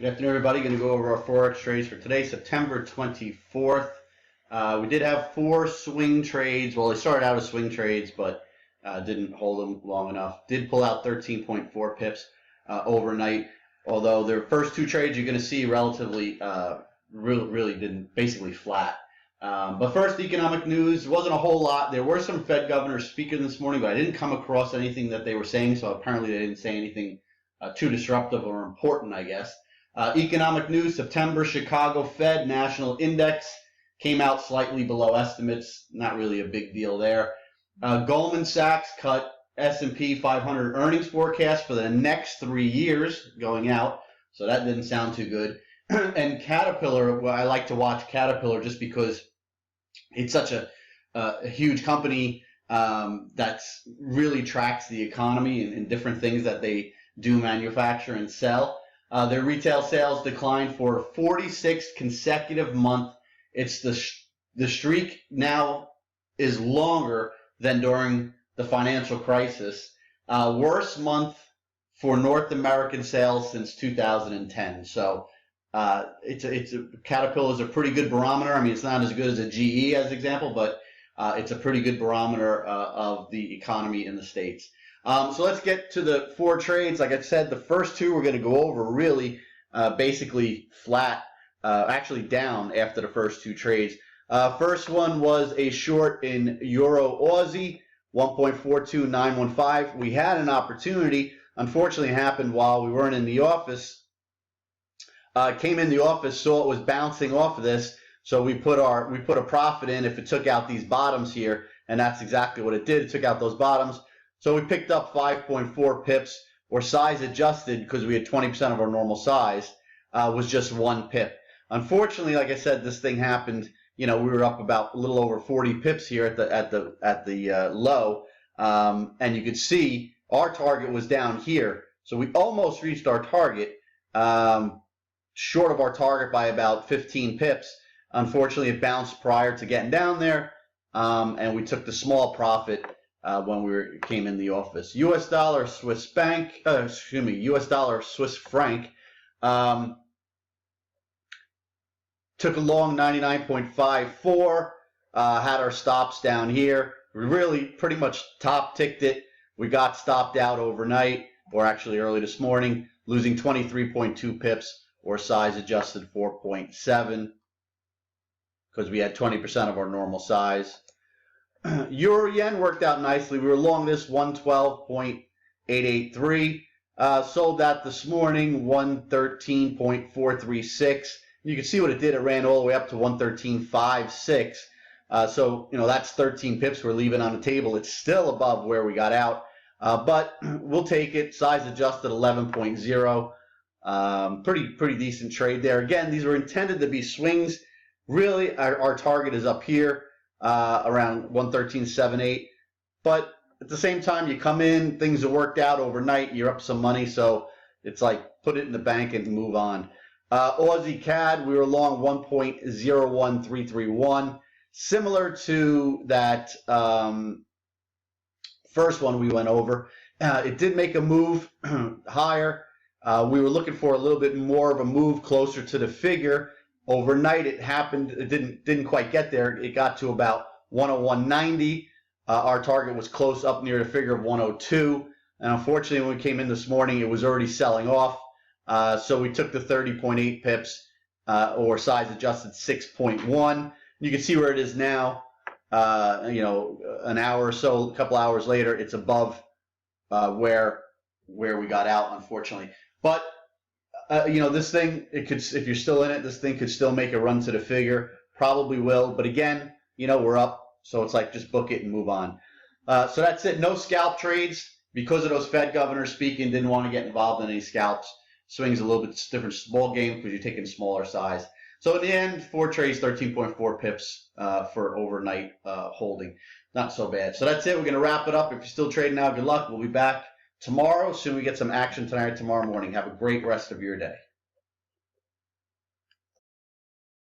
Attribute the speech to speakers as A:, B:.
A: Good afternoon, everybody. Going to go over our Forex trades for today, September 24th. We did have 4 swing trades. Well, they started out as swing trades, but didn't hold them long enough. Did pull out 13.4 pips overnight, although their first 2 trades you're going to see relatively, really didn't, basically flat. But first, economic news. Wasn't a whole lot. There were some Fed governors speaking this morning, but I didn't come across anything that they were saying, so apparently they didn't say anything too disruptive or important, I guess. Economic news, September Chicago Fed National Index came out slightly below estimates. Not really a big deal there. Goldman Sachs cut S&P 500 earnings forecast for the next 3 years going out, so that didn't sound too good. And Caterpillar, well, I like to watch Caterpillar just because it's such a huge company that's really tracks the economy and different things that they do manufacture and sell. Their retail sales declined for 46th consecutive month. It's the streak now is longer than during the financial crisis. Worst month for North American sales since 2010. So Caterpillar is a pretty good barometer. I mean, it's not as good as a GE as example, but it's a pretty good barometer of the economy in the States. So let's get to the 4 trades. Like I said, the first 2 we're going to go over really basically flat, actually down after the first 2 trades. First one was a short in Euro Aussie, 1.42915. We had an opportunity. Unfortunately, it happened while we weren't in the office. Came in the office, saw it was bouncing off of this, so we put a profit in if it took out these bottoms here, and that's exactly what it did. It took out those bottoms. So we picked up 5.4 pips, or size adjusted, because we had 20% of our normal size, was just 1 pip. Unfortunately, like I said, this thing happened. You know, we were up about a little over 40 pips here at the low, and you could see our target was down here. So we almost reached our target, short of our target by about 15 pips. Unfortunately, it bounced prior to getting down there, and we took the small profit when we came in the office. U.S. dollar Swiss franc. Took a long 99.54. Had our stops down here. We really pretty much top ticked it. We got stopped out overnight, or actually early this morning, losing 23.2 pips, or size adjusted 4.7, because we had 20% of our normal size. Euro yen worked out nicely. We were long this 112.883. Sold that this morning 113.436. You can see what it did. It ran all the way up to 113.56. So you know that's 13 pips we're leaving on the table. It's still above where we got out, but we'll take it. Size adjusted 11.0. Pretty decent trade there. Again, these were intended to be swings. Really, our target is up here. Around 113.78, but at the same time you come in, things are worked out overnight, you're up some money, so it's like put it in the bank and move on. Aussie CAD, we were long 1.01331, similar to that first one we went over. It did make a move higher. We were looking for a little bit more of a move closer to the figure. Overnight, it happened. It didn't quite get there. It got to about 101.90. Our target was close up near the figure of 102. And unfortunately, when we came in this morning, it was already selling off. So we took the 30.8 pips, or size adjusted 6.1. You can see where it is now. You know, an hour or so, a couple hours later, it's above where we got out, unfortunately. But you know, this thing, it could, if you're still in it, this thing could still make a run to the figure. Probably will. But again, you know, we're up. So it's like just book it and move on. So that's it. No scalp trades because of those Fed governors speaking. Didn't want to get involved in any scalps. Swings a little bit different small game because you're taking smaller size. So in the end, 4 trades, 13.4 pips for overnight holding. Not so bad. So that's it. We're going to wrap it up. If you're still trading now, good luck. We'll be back tomorrow. Soon we get some action tonight or tomorrow morning. Have a great rest of your day.